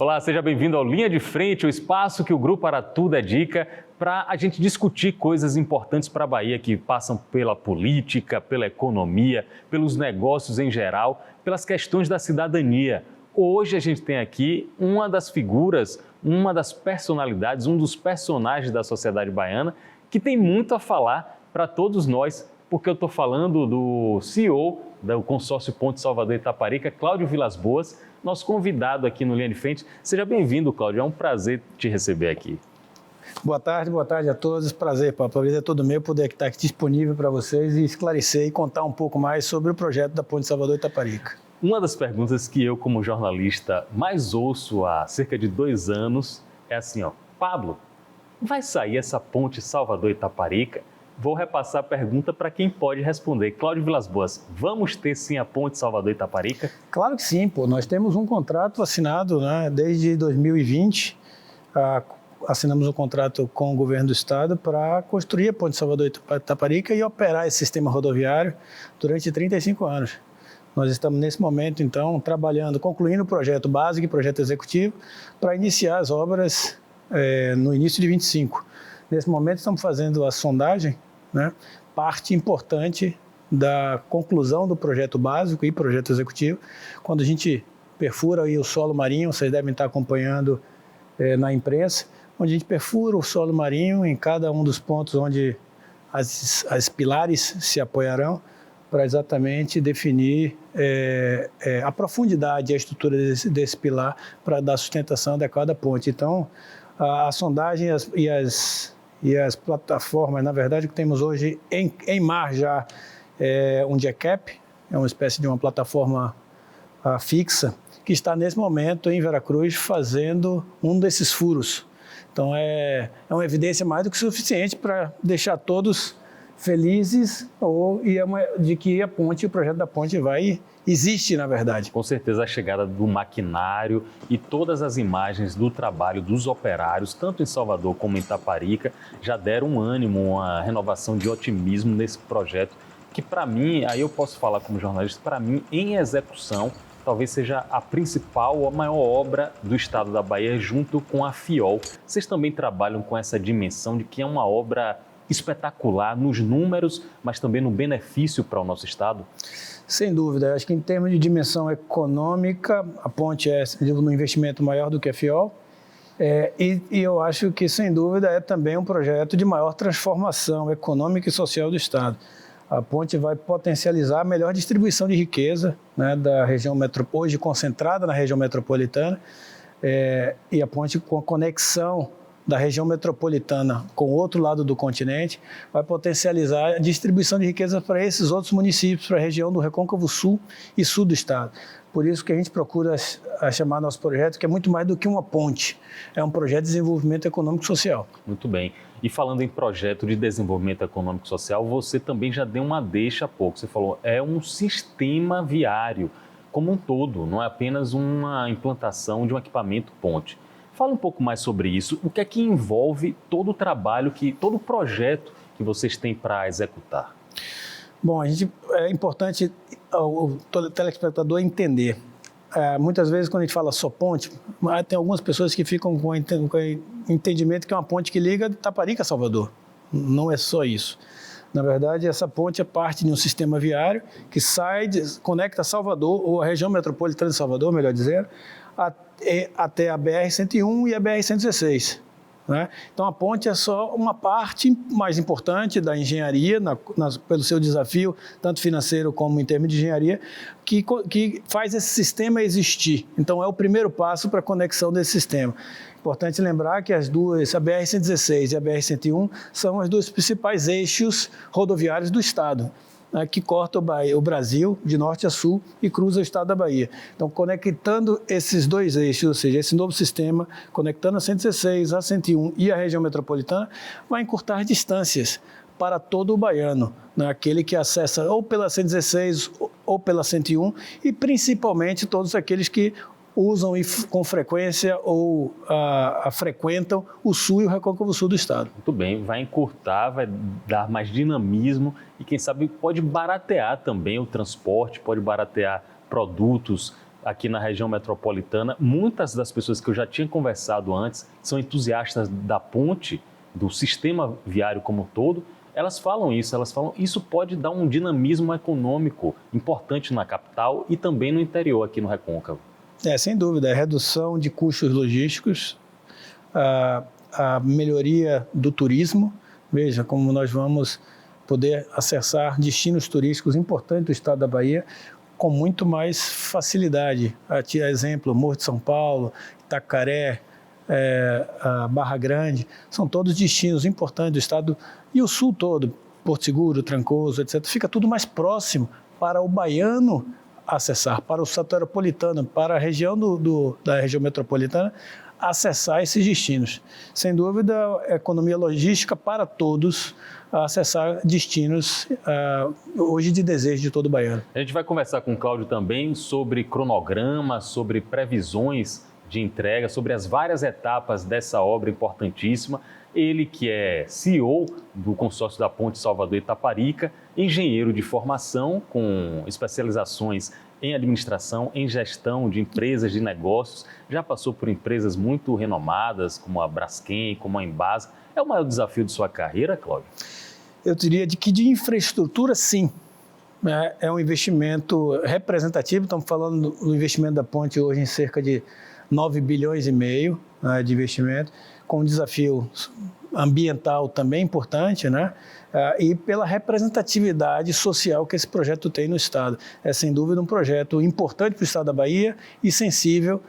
Olá, seja bem-vindo ao Linha de Frente, o espaço que o Grupo Aratu dedica para a gente discutir coisas importantes para a Bahia que passam pela política, pela economia, pelos negócios em geral, pelas questões da cidadania. Hoje a gente tem aqui uma das figuras, uma das personalidades, um dos personagens da sociedade baiana que tem muito a falar para todos nós, porque eu estou falando do CEO do consórcio Ponte Salvador Itaparica, Cláudio Vilas Boas, nosso convidado aqui no Linha de Frente. Seja bem-vindo, Cláudio, é um prazer te receber aqui. Boa tarde a todos. Prazer, Papo. O prazer é todo meu poder estar aqui disponível para vocês e esclarecer e contar um pouco mais sobre o projeto da Ponte Salvador Itaparica. Uma das perguntas que eu, como jornalista, mais ouço há cerca de 2 anos é assim, Pablo, vai sair essa Ponte Salvador Itaparica? Vou repassar a pergunta para quem pode responder. Cláudio Vilas Boas, vamos ter sim a Ponte Salvador Itaparica? Claro que sim, nós temos um contrato assinado, né, desde 2020. Assinamos um contrato com o governo do estado para construir a Ponte Salvador Itaparica e operar esse sistema rodoviário durante 35 anos. Nós estamos nesse momento, então, trabalhando, concluindo o projeto básico e projeto executivo para iniciar as obras no início de 25. Nesse momento estamos fazendo a sondagem, né, parte importante da conclusão do projeto básico e projeto executivo, quando a gente perfura aí o solo marinho, vocês devem estar acompanhando na imprensa, onde a gente perfura o solo marinho em cada um dos pontos onde as pilares se apoiarão, para exatamente definir a profundidade e a estrutura desse pilar para dar sustentação adequada à ponte. Então, a sondagem e as plataformas, na verdade, que temos hoje em mar já um jackup, é uma espécie de uma plataforma fixa, que está nesse momento em Veracruz fazendo um desses furos. Então é uma evidência mais do que suficiente para deixar todos felizes de que o projeto da ponte existe, na verdade. Com certeza a chegada do maquinário e todas as imagens do trabalho dos operários, tanto em Salvador como em Itaparica, já deram um ânimo, uma renovação de otimismo nesse projeto, que para mim, aí eu posso falar como jornalista, para mim, em execução, talvez seja a principal ou a maior obra do estado da Bahia, junto com a FIOL. Vocês também trabalham com essa dimensão de que é uma obra espetacular nos números, mas também no benefício para o nosso estado? Sem dúvida. Acho que em termos de dimensão econômica, a ponte é um investimento maior do que a FIOL. E eu acho que, sem dúvida, é também um projeto de maior transformação econômica e social do estado. A ponte vai potencializar a melhor distribuição de riqueza, né, da região hoje concentrada na região metropolitana, e a ponte com a conexão da região metropolitana com o outro lado do continente, vai potencializar a distribuição de riqueza para esses outros municípios, para a região do Recôncavo Sul e Sul do estado. Por isso que a gente procura chamar nosso projeto, que é muito mais do que uma ponte, é um projeto de desenvolvimento econômico e social. Muito bem. E falando em projeto de desenvolvimento econômico e social, você também já deu uma deixa há pouco. Você falou, é um sistema viário como um todo, não é apenas uma implantação de um equipamento ponte. Fala um pouco mais sobre isso. O que é que envolve todo o trabalho, todo o projeto que vocês têm para executar? Bom, é importante o telespectador entender. Muitas vezes, quando a gente fala só ponte, tem algumas pessoas que ficam com o entendimento que é uma ponte que liga de Itaparica a Salvador. Não é só isso. Na verdade, essa ponte é parte de um sistema viário que conecta Salvador, ou a região metropolitana de Salvador, melhor dizendo, até a BR-101 e a BR-116. Né? Então, a ponte é só uma parte mais importante da engenharia, pelo seu desafio, tanto financeiro como em termos de engenharia, que faz esse sistema existir. Então, é o primeiro passo para a conexão desse sistema. Importante lembrar que a BR-116 e a BR-101 são os 2 principais eixos rodoviários do estado, né, que corta o Brasil de norte a sul e cruza o estado da Bahia. Então, conectando esses 2 eixos, ou seja, esse novo sistema, conectando a 116, a 101 e a região metropolitana, vai encurtar distâncias para todo o baiano, né, aquele que acessa ou pela 116 ou pela 101 e principalmente todos aqueles que usam com frequência ou frequentam o sul e o Recôncavo Sul do estado. Muito bem, vai encurtar, vai dar mais dinamismo e quem sabe pode baratear também o transporte, pode baratear produtos aqui na região metropolitana, muitas das pessoas que eu já tinha conversado antes são entusiastas da ponte, do sistema viário como um todo. Elas falam isso pode dar um dinamismo econômico importante na capital e também no interior aqui no Recôncavo. Sem dúvida, a redução de custos logísticos, a melhoria do turismo. Veja como nós vamos poder acessar destinos turísticos importantes do estado da Bahia com muito mais facilidade. Exemplo, Morro de São Paulo, Itacaré, Barra Grande, são todos destinos importantes do estado, e o sul todo, Porto Seguro, Trancoso, etc. Fica tudo mais próximo para o baiano acessar, para o soteropolitano, para a região da região metropolitana acessar esses destinos. Sem dúvida, a economia logística para todos acessar destinos hoje de desejo de todo baiano. A gente vai conversar com o Cláudio também sobre cronograma, sobre previsões de entrega, sobre as várias etapas dessa obra importantíssima. Ele que é CEO do consórcio da Ponte Salvador-Itaparica, engenheiro de formação com especializações em administração, em gestão de empresas de negócios, já passou por empresas muito renomadas, como a Braskem, como a Embasa. É o maior desafio de sua carreira, Cláudio? Eu diria que de infraestrutura, sim. É um investimento representativo, estamos falando do investimento da ponte hoje em cerca de 9 bilhões e meio de investimento, com um desafio ambiental também importante, né? E pela representatividade social que esse projeto tem no estado. É sem dúvida um projeto importante para o estado da Bahia e sensível,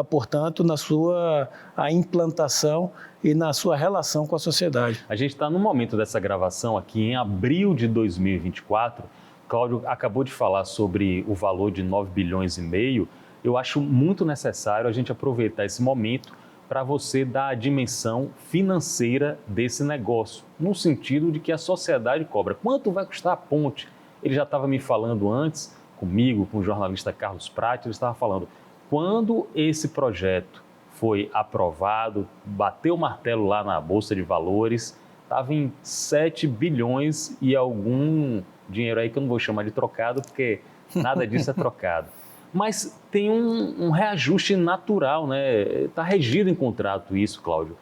portanto, na sua implantação e na sua relação com a sociedade. A gente está no momento dessa gravação aqui em abril de 2024. Cláudio acabou de falar sobre o valor de 9 bilhões e meio. Eu acho muito necessário a gente aproveitar esse momento para você dar a dimensão financeira desse negócio, no sentido de que a sociedade cobra. Quanto vai custar a ponte? Ele já estava me falando antes, comigo, com o jornalista Carlos Prati, ele estava falando, quando esse projeto foi aprovado, bateu o martelo lá na Bolsa de Valores, estava em 7 bilhões e algum dinheiro aí que eu não vou chamar de trocado, porque nada disso é trocado. Mas tem um reajuste natural, né? Está regido em contrato isso, Cláudio.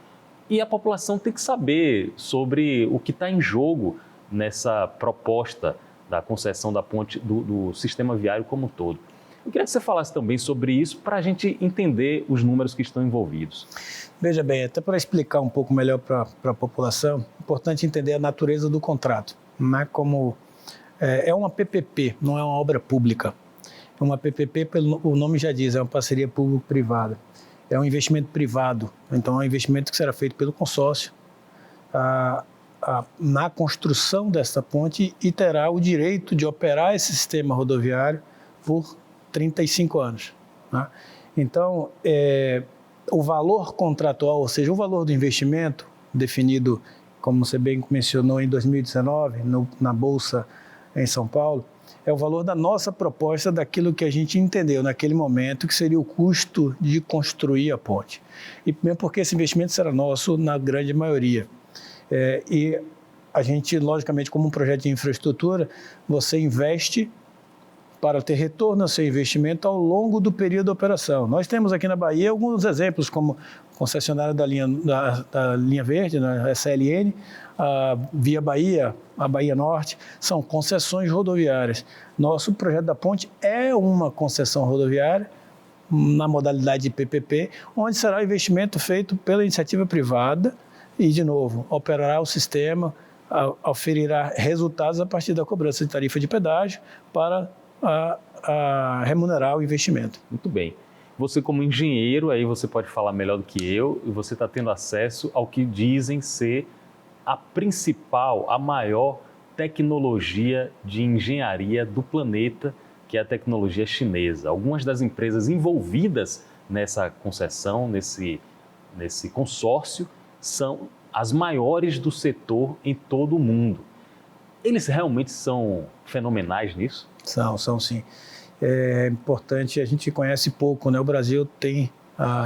E a população tem que saber sobre o que está em jogo nessa proposta da concessão da ponte, do sistema viário como um todo. Eu queria que você falasse também sobre isso para a gente entender os números que estão envolvidos. Veja bem, até para explicar um pouco melhor para a população, é importante entender a natureza do contrato. Não é como é uma PPP, não é uma obra pública. Uma PPP, o nome já diz, é uma parceria público-privada. É um investimento privado, então é um investimento que será feito pelo consórcio na construção desta ponte e terá o direito de operar esse sistema rodoviário por 35 anos. Né? Então, o valor contratual, ou seja, o valor do investimento definido, como você bem mencionou, em 2019, na Bolsa em São Paulo, é o valor da nossa proposta, daquilo que a gente entendeu naquele momento que seria o custo de construir a ponte. E mesmo porque esse investimento será nosso na grande maioria. E a gente, logicamente, como um projeto de infraestrutura, você investe para ter retorno ao seu investimento ao longo do período de operação. Nós temos aqui na Bahia alguns exemplos, como concessionária da linha verde, né, SLN, a Via Bahia, a Bahia Norte, são concessões rodoviárias. Nosso projeto da ponte é uma concessão rodoviária, na modalidade de PPP, onde será o investimento feito pela iniciativa privada e, de novo, operará o sistema, oferirá resultados a partir da cobrança de tarifa de pedágio para a remunerar o investimento. Muito bem. Você como engenheiro, aí você pode falar melhor do que eu, e você está tendo acesso ao que dizem ser a principal, a maior tecnologia de engenharia do planeta, que é a tecnologia chinesa. Algumas das empresas envolvidas nessa concessão, nesse consórcio, são as maiores do setor em todo o mundo. Eles realmente são fenomenais nisso? São sim. É importante, a gente conhece pouco, né? O Brasil tem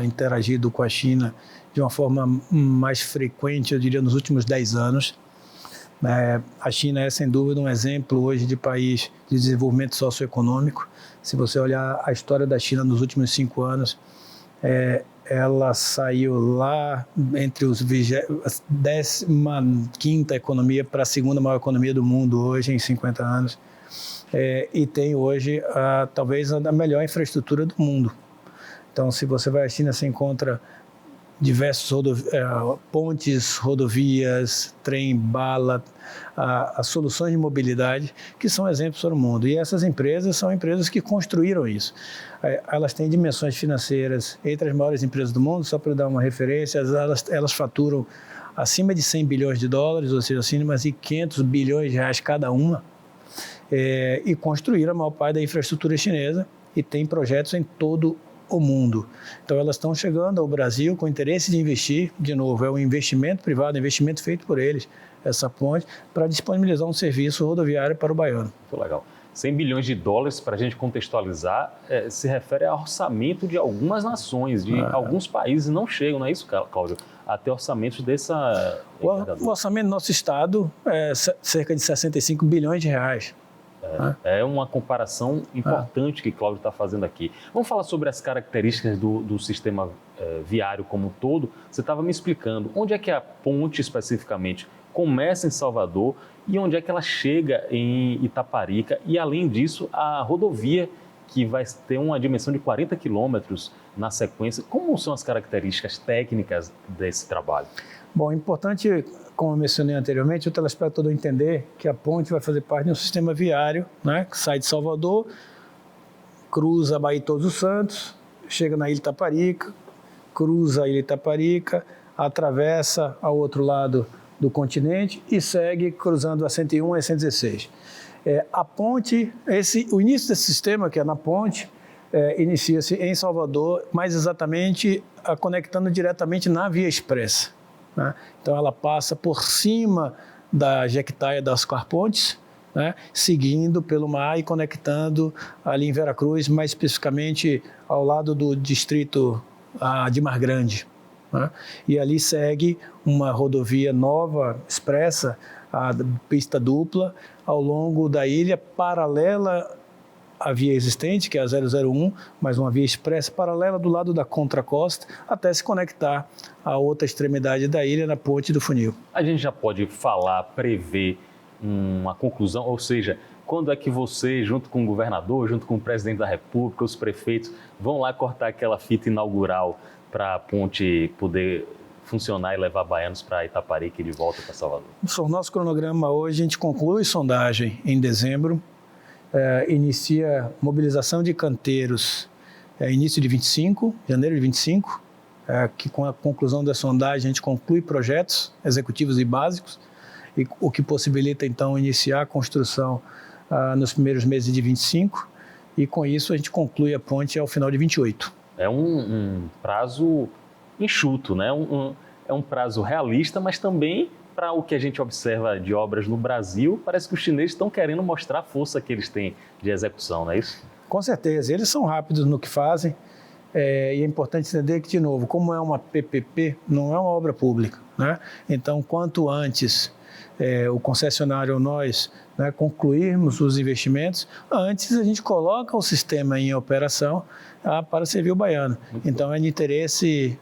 interagido com a China de uma forma mais frequente, eu diria, nos últimos 10 anos. A China é, sem dúvida, um exemplo hoje de país de desenvolvimento socioeconômico. Se você olhar a história da China nos últimos 5 anos, ela saiu lá entre os 15ª economia para a 2ª maior economia do mundo hoje, em 50 anos. E tem hoje, talvez, a melhor infraestrutura do mundo. Então, se você vai à China, você encontra diversos pontes, rodovias, trem, bala, as soluções de mobilidade, que são exemplos para o mundo. E essas empresas são empresas que construíram isso. Elas têm dimensões financeiras entre as maiores empresas do mundo, só para dar uma referência, elas faturam acima de 100 bilhões de dólares, ou seja, acima de 500 bilhões de reais cada uma, e construíram a maior parte da infraestrutura chinesa e tem projetos em todo o mundo. Então, elas estão chegando ao Brasil com interesse de investir, de novo, é um investimento privado, investimento feito por eles, essa ponte, para disponibilizar um serviço rodoviário para o baiano. Muito legal. 100 bilhões de dólares, para a gente contextualizar, se refere ao orçamento de algumas nações, de alguns países não chegam, não é isso, Cláudio? Até orçamentos dessa... O orçamento do nosso estado é cerca de 65 bilhões de reais. É uma comparação importante que Cláudio está fazendo aqui. Vamos falar sobre as características do sistema viário como um todo. Você estava me explicando onde é que a ponte especificamente começa em Salvador e onde é que ela chega em Itaparica. E, além disso, a rodovia, que vai ter uma dimensão de 40 quilômetros na sequência. Como são as características técnicas desse trabalho? Bom, é importante, como eu mencionei anteriormente, o telespectador entender que a ponte vai fazer parte de um sistema viário, né, que sai de Salvador, cruza a Baía de Todos os Santos, chega na Ilha Itaparica, cruza a Ilha Itaparica, atravessa ao outro lado do continente e segue cruzando a 101 e a 116. A ponte, o início desse sistema, que é na ponte, inicia-se em Salvador, mais exatamente conectando diretamente na Via Expressa. Né? Então, ela passa por cima da Jequitaia das Pontes, né? Seguindo pelo mar e conectando ali em Veracruz, mais especificamente ao lado do distrito de Mar Grande. Né? E ali segue uma rodovia nova, expressa, a pista dupla, ao longo da ilha, paralela à via existente, que é a 001, mas uma via expressa paralela do lado da contracosta, até se conectar à outra extremidade da ilha, na Ponte do Funil. A gente já pode falar, prever uma conclusão, ou seja, quando é que você, junto com o governador, junto com o presidente da República, os prefeitos, vão lá cortar aquela fita inaugural para a ponte poder funcionar e levar baianos para Itaparica e de volta para Salvador? O nosso cronograma hoje, a gente conclui sondagem em dezembro, inicia mobilização de canteiros início de 25, janeiro de 25, que com a conclusão da sondagem a gente conclui projetos executivos e básicos, e o que possibilita então iniciar a construção nos primeiros meses de 25, e com isso a gente conclui a ponte ao final de 28. É um prazo enxuto, né? É um prazo realista, mas também, para o que a gente observa de obras no Brasil, parece que os chineses estão querendo mostrar a força que eles têm de execução, não é isso? Com certeza, eles são rápidos no que fazem, e é importante entender que, de novo, como é uma PPP, não é uma obra pública, né? Então, quanto antes o concessionário ou nós, né, concluirmos os investimentos, antes a gente coloca o sistema em operação para servir o baiano. Então, é de interesse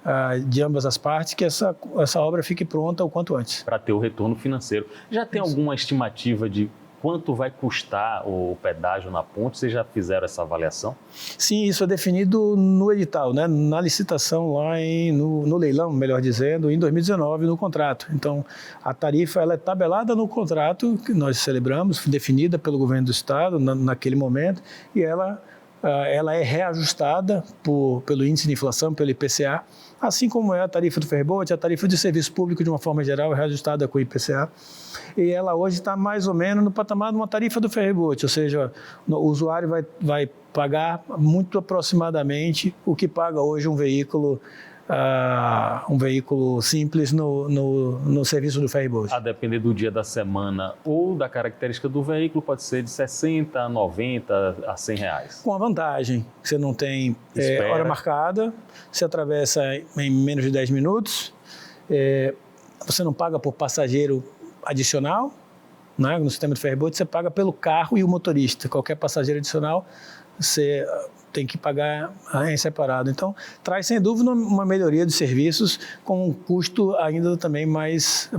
de ambas as partes que essa obra fique pronta o quanto antes. Para ter o retorno financeiro. Já tem alguma estimativa de quanto vai custar o pedágio na ponte? Vocês já fizeram essa avaliação? Sim, isso é definido no edital, né? Na licitação, lá no leilão, melhor dizendo, em 2019, no contrato. Então, a tarifa ela é tabelada no contrato que nós celebramos, definida pelo governo do estado naquele momento, e ela é reajustada pelo índice de inflação, pelo IPCA, assim como é a tarifa do ferryboat, a tarifa de serviço público, de uma forma geral, é reajustada com o IPCA. E ela hoje está mais ou menos no patamar de uma tarifa do ferryboat, ou seja, o usuário vai pagar muito aproximadamente o que paga hoje um veículo simples no serviço do ferryboat. A depender do dia da semana ou da característica do veículo, pode ser de 60, 90 a 100 reais. Com a vantagem, você não tem hora marcada, você atravessa em menos de 10 minutos, você não paga por passageiro adicional, né? No sistema de ferry-boat você paga pelo carro e o motorista. Qualquer passageiro adicional você tem que pagar em separado. Então, traz sem dúvida uma melhoria de serviços com um custo ainda também mais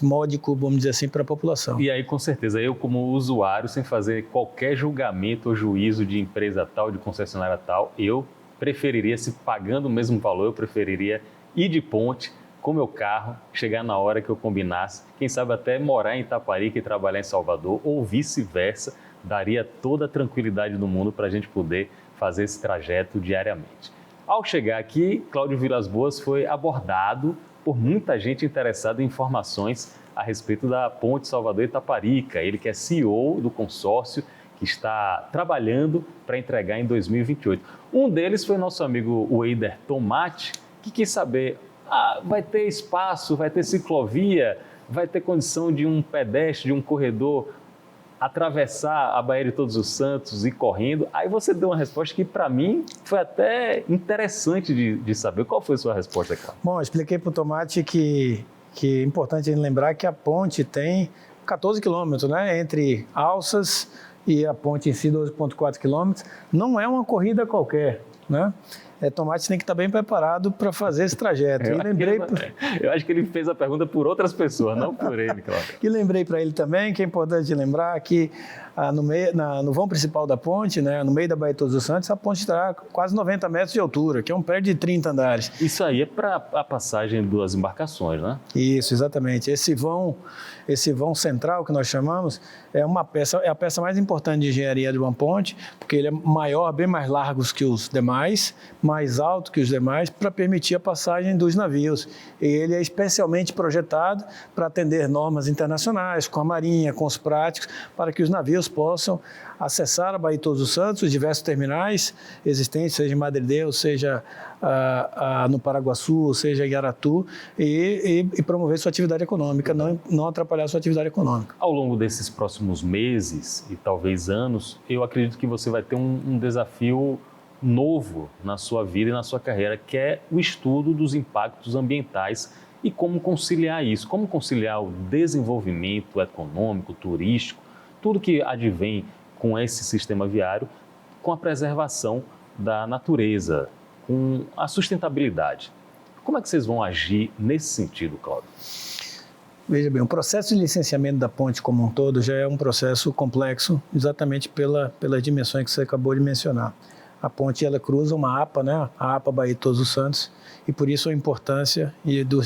módico, vamos dizer assim, para a população. E aí, com certeza, eu como usuário, sem fazer qualquer julgamento ou juízo de empresa tal, de concessionária tal, eu preferiria, se pagando o mesmo valor, eu preferiria ir de ponte com meu carro, chegar na hora que eu combinasse, quem sabe até morar em Itaparica e trabalhar em Salvador, ou vice-versa, daria toda a tranquilidade do mundo para a gente poder fazer esse trajeto diariamente. Ao chegar aqui, Cláudio Vilas Boas foi abordado por muita gente interessada em informações a respeito da Ponte Salvador-Itaparica. Ele que é CEO do consórcio, que está trabalhando para entregar em 2028. Um deles foi nosso amigo Weider Tomati, que quis saber, vai ter espaço, vai ter ciclovia, vai ter condição de um pedestre, de um corredor atravessar a Baía de Todos os Santos e ir correndo? Aí você deu uma resposta que, para mim, foi até interessante de saber. Qual foi a sua resposta, Cláudio? Bom, eu expliquei para o Tomati que é importante lembrar que a ponte tem 14 quilômetros, né? Entre Alças e a ponte em si, 12,4 quilômetros. Não é uma corrida qualquer, né? Tomati tem que estar bem preparado para fazer esse trajeto. Eu acho que ele fez a pergunta por outras pessoas, não por ele, Cláudio. E lembrei para ele também que é importante lembrar que no vão principal da ponte, né, no meio da Baía de Todos os Santos, a ponte terá quase 90 metros de altura, que é um prédio de 30 andares. Isso aí é para a passagem das embarcações, né? Isso, exatamente. Esse vão central que nós chamamos é a peça mais importante de engenharia de uma ponte, porque ele é maior, bem mais largo que os demais, mais alto que os demais, para permitir a passagem dos navios. E ele é especialmente projetado para atender normas internacionais, com a Marinha, com os práticos, para que os navios possam acessar a Baía de Todos os Santos, os diversos terminais existentes, seja em Madredeus, seja no Paraguaçu, seja em Aratu, e promover sua atividade econômica, não atrapalhar sua atividade econômica. Ao longo desses próximos meses e talvez anos, eu acredito que você vai ter um desafio novo na sua vida e na sua carreira, que é o estudo dos impactos ambientais e como conciliar isso, como conciliar o desenvolvimento econômico, turístico, tudo que advém com esse sistema viário, com a preservação da natureza, com a sustentabilidade. Como é que vocês vão agir nesse sentido, Cláudio? Veja bem, o processo de licenciamento da ponte como um todo já é um processo complexo, exatamente pelas dimensões que você acabou de mencionar. A ponte ela cruza uma APA, né? A APA Baía de Todos os Santos, e por isso a importância do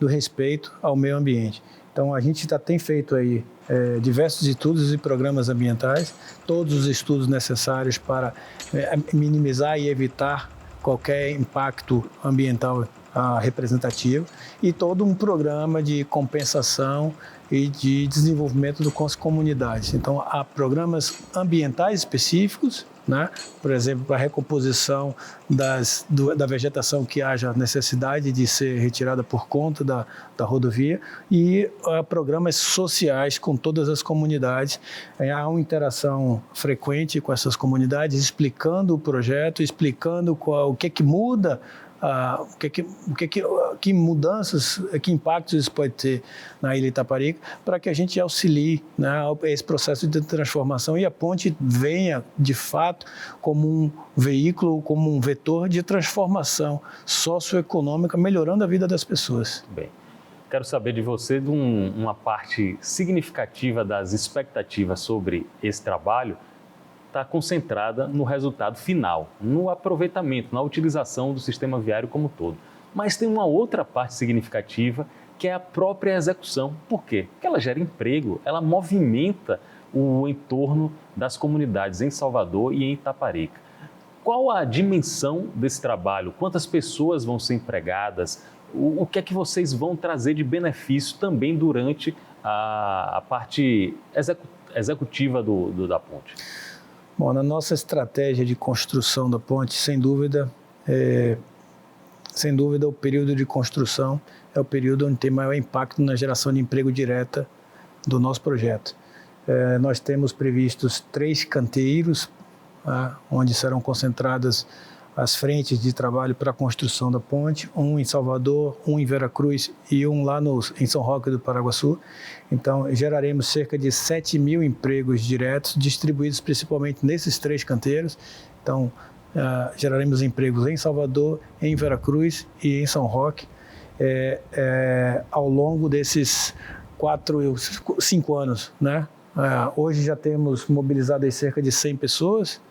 respeito ao meio ambiente. Então a gente tem feito aí diversos estudos e programas ambientais, todos os estudos necessários para minimizar e evitar qualquer impacto ambiental representativo, e todo um programa de compensação e de desenvolvimento com as comunidades. Então há programas ambientais específicos, né? Por exemplo, para a recomposição da vegetação que haja necessidade de ser retirada por conta da rodovia, e programas sociais com todas as comunidades. Há uma interação frequente com essas comunidades, explicando o projeto, explicando o que muda, que mudanças, que impactos isso pode ter na Ilha Itaparica, para que a gente auxilie, né, esse processo de transformação e a ponte venha, de fato, como um veículo, como um vetor de transformação socioeconômica, melhorando a vida das pessoas. Bem, quero saber de você de uma parte significativa das expectativas sobre esse trabalho está concentrada no resultado final, no aproveitamento, na utilização do sistema viário como um todo. Mas tem uma outra parte significativa, que é a própria execução. Por quê? Porque ela gera emprego, ela movimenta o entorno das comunidades em Salvador e em Itaparica. Qual a dimensão desse trabalho? Quantas pessoas vão ser empregadas? O que é que vocês vão trazer de benefício também durante a parte executiva da ponte? Bom, na nossa estratégia de construção da ponte, sem dúvida, o período de construção é o período onde tem maior impacto na geração de emprego direta do nosso projeto. Nós temos previstos 3 canteiros, onde serão concentradas as frentes de trabalho para a construção da ponte, um em Salvador, um em Veracruz e um lá em São Roque do Paraguaçu. Então, geraremos cerca de 7.000 empregos diretos, distribuídos principalmente nesses 3 canteiros. Então, geraremos empregos em Salvador, em Veracruz e em São Roque, ao longo desses 5 anos, né? Hoje já temos mobilizado aí cerca de 100 pessoas,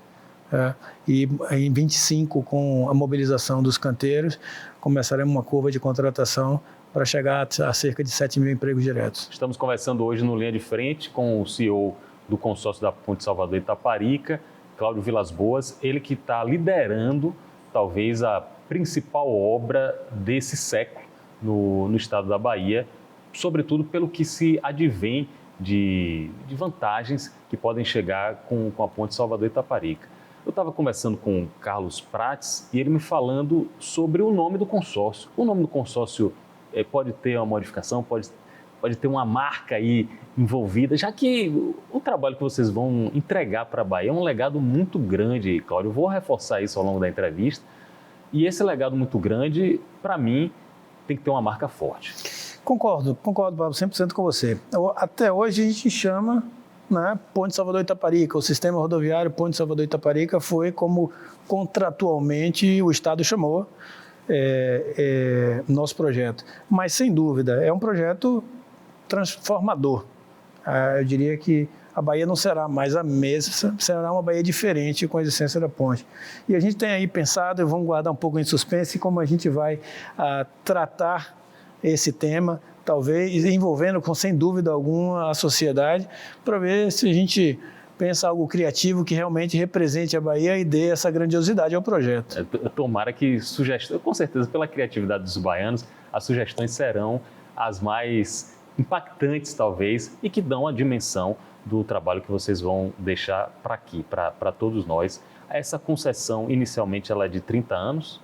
e em 25, com a mobilização dos canteiros, começaremos uma curva de contratação para chegar a cerca de 7.000 empregos diretos. Estamos conversando hoje no Linha de Frente com o CEO do consórcio da Ponte Salvador Itaparica, Cláudio Vilas Boas, ele que está liderando talvez a principal obra desse século no estado da Bahia, sobretudo pelo que se advém de vantagens que podem chegar com a Ponte Salvador Itaparica. Eu estava conversando com o Carlos Prates e ele me falando sobre o nome do consórcio. O nome do consórcio pode ter uma modificação, pode ter uma marca aí envolvida, já que o trabalho que vocês vão entregar para a Bahia é um legado muito grande, Cláudio. Eu vou reforçar isso ao longo da entrevista. E esse legado muito grande, para mim, tem que ter uma marca forte. Concordo, Pablo, 100% com você. Até hoje a gente chama, né, Ponte Salvador Itaparica, o sistema rodoviário Ponte Salvador Itaparica foi como contratualmente o Estado chamou nosso projeto. Mas, sem dúvida, é um projeto transformador. Eu diria que a Bahia não será mais a mesma, será uma Bahia diferente com a existência da ponte. E a gente tem aí pensado, e vamos guardar um pouco em suspense, como a gente vai tratar esse tema, talvez envolvendo, sem dúvida alguma, a sociedade, para ver se a gente pensa algo criativo que realmente represente a Bahia e dê essa grandiosidade ao projeto. Tomara que sugestões, com certeza, pela criatividade dos baianos, as sugestões serão as mais impactantes, talvez, e que dão a dimensão do trabalho que vocês vão deixar para aqui, para todos nós. Essa concessão, inicialmente, ela é de 30 anos?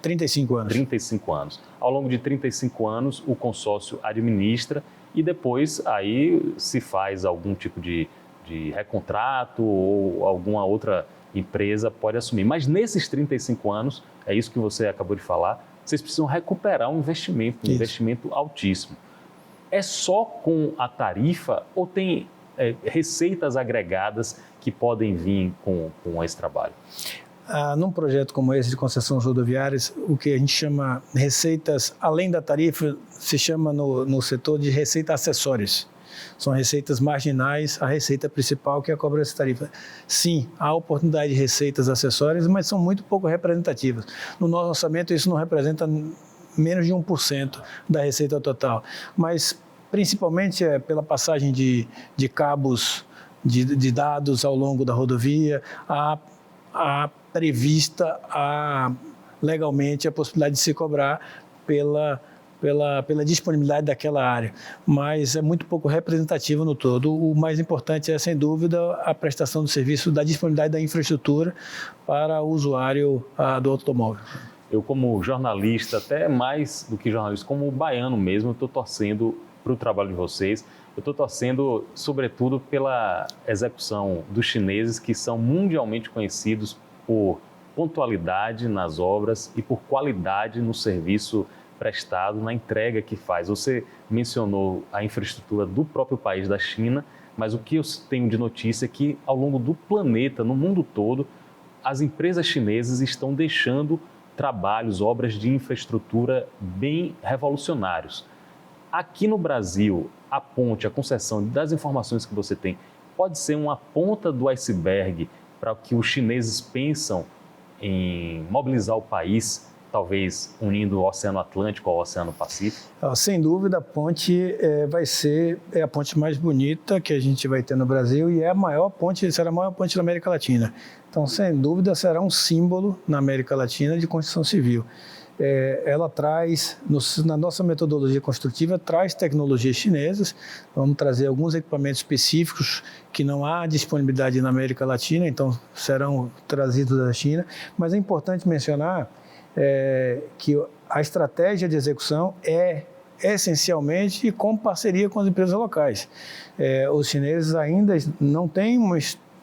35 anos. 35 anos. Ao longo de 35 anos, o consórcio administra e depois aí se faz algum tipo de recontrato ou alguma outra empresa pode assumir. Mas nesses 35 anos, é isso que você acabou de falar, vocês precisam recuperar um investimento altíssimo. É só com a tarifa ou tem receitas agregadas que podem vir com esse trabalho? Num projeto como esse de concessões rodoviárias, o que a gente chama receitas além da tarifa se chama no setor de receita acessórios. São receitas marginais à receita principal, que é a cobrança de tarifa. Sim, há oportunidade de receitas acessórias, mas são muito pouco representativas. No nosso orçamento, isso não representa menos de 1% da receita total. Mas, principalmente, pela passagem de cabos de dados ao longo da rodovia, a prevista legalmente a possibilidade de se cobrar pela disponibilidade daquela área, mas é muito pouco representativo no todo. O mais importante é, sem dúvida, a prestação do serviço da disponibilidade da infraestrutura para o usuário do automóvel. Eu, como jornalista, até mais do que jornalista, como baiano mesmo, estou torcendo para o trabalho de vocês. Eu estou torcendo, sobretudo, pela execução dos chineses, que são mundialmente conhecidos por pontualidade nas obras e por qualidade no serviço prestado, na entrega que faz. Você mencionou a infraestrutura do próprio país da China, mas o que eu tenho de notícia é que, ao longo do planeta, no mundo todo, as empresas chinesas estão deixando trabalhos, obras de infraestrutura bem revolucionários. Aqui no Brasil, a ponte, a concessão, das informações que você tem, pode ser uma ponta do iceberg para o que os chineses pensam em mobilizar o país, talvez unindo o Oceano Atlântico ao Oceano Pacífico? Sem dúvida, a ponte vai ser a ponte mais bonita que a gente vai ter no Brasil e é a maior ponte, será a maior ponte da América Latina. Então, sem dúvida, será um símbolo na América Latina de construção civil. Ela traz, na nossa metodologia construtiva, traz tecnologias chinesas. Vamos trazer alguns equipamentos específicos que não há disponibilidade na América Latina, então serão trazidos da China. Mas é importante mencionar que a estratégia de execução é essencialmente com parceria com as empresas locais. Os chineses ainda não têm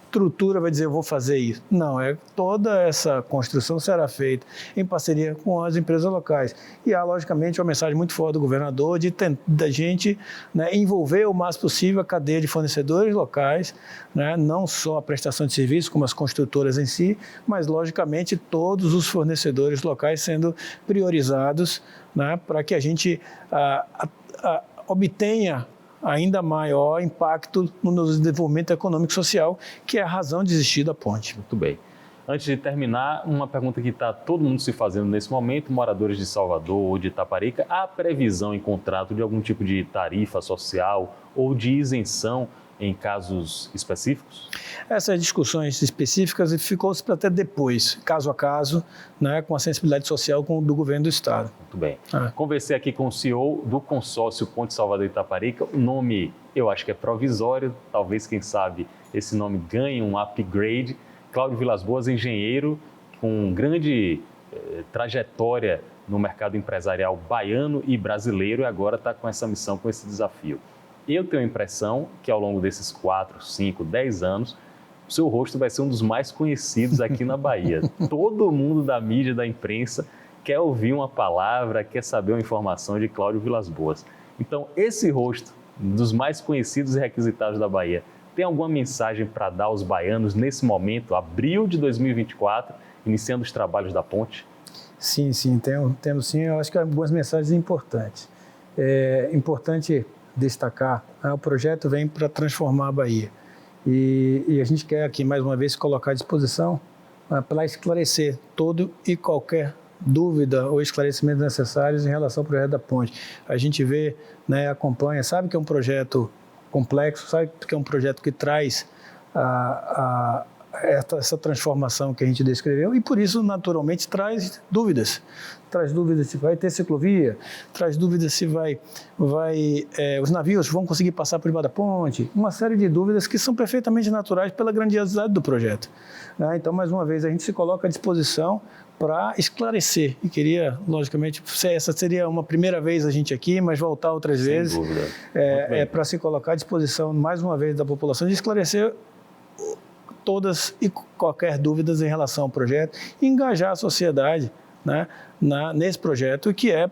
estrutura vai dizer eu vou fazer isso. Não, toda essa construção será feita em parceria com as empresas locais. E há, logicamente, uma mensagem muito forte do governador da gente, né, envolver o mais possível a cadeia de fornecedores locais, né, não só a prestação de serviços, como as construtoras em si, mas, logicamente, todos os fornecedores locais sendo priorizados, né, para que a gente obtenha ainda maior impacto no desenvolvimento econômico e social, que é a razão de existir da ponte. Muito bem. Antes de terminar, uma pergunta que está todo mundo se fazendo nesse momento, moradores de Salvador ou de Itaparica, há previsão em contrato de algum tipo de tarifa social ou de isenção em casos específicos? Essas discussões específicas ficou-se para até depois, caso a caso, né, com a sensibilidade social do governo do Estado. Muito bem. Conversei aqui com o CEO do consórcio Ponte Salvador Itaparica. O nome eu acho que é provisório, talvez, quem sabe, esse nome ganhe um upgrade. Cláudio Vilas Boas, engenheiro com grande trajetória no mercado empresarial baiano e brasileiro, e agora está com essa missão, com esse desafio. Eu tenho a impressão que ao longo desses 4, 5, 10 anos, o seu rosto vai ser um dos mais conhecidos aqui na Bahia. Todo mundo da mídia, da imprensa, quer ouvir uma palavra, quer saber uma informação de Cláudio Vilas Boas. Então, esse rosto, dos mais conhecidos e requisitados da Bahia, tem alguma mensagem para dar aos baianos nesse momento, abril de 2024, iniciando os trabalhos da ponte? Sim, temos sim. Eu acho que algumas mensagens importantes. É importante destacar, o projeto vem para transformar a Bahia. E a gente quer aqui, mais uma vez, colocar à disposição para esclarecer todo e qualquer dúvida ou esclarecimentos necessários em relação ao projeto da ponte. A gente vê, né, acompanha, sabe que é um projeto complexo, sabe que é um projeto que traz essa transformação que a gente descreveu e, por isso, naturalmente, traz dúvidas. Traz dúvidas se vai ter ciclovia, traz dúvidas se os navios vão conseguir passar por debaixo da ponte, uma série de dúvidas que são perfeitamente naturais pela grandiosidade do projeto. Então, mais uma vez, a gente se coloca à disposição para esclarecer. E queria, logicamente, essa seria uma primeira vez a gente aqui, mas voltar outras vezes. Sem dúvida. Para se colocar à disposição, mais uma vez, da população, de esclarecer todas e qualquer dúvidas em relação ao projeto e engajar a sociedade, né, nesse projeto que é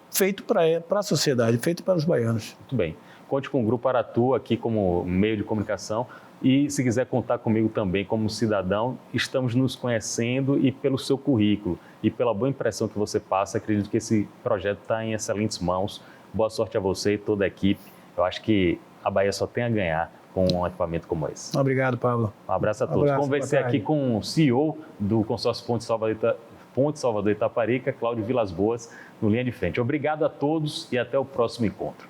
feito para a sociedade, feito para os baianos. Muito bem. Conte com o Grupo Aratu aqui como meio de comunicação e, se quiser contar comigo também como cidadão, estamos nos conhecendo e pelo seu currículo e pela boa impressão que você passa, acredito que esse projeto está em excelentes mãos. Boa sorte a você e toda a equipe. Eu acho que a Bahia só tem a ganhar com um equipamento como esse. Obrigado, Pablo. Um abraço a todos. Conversei aqui com o CEO do consórcio Ponte Salvador Itaparica, Cláudio Vilas Boas, no Linha de Frente. Obrigado a todos e até o próximo encontro.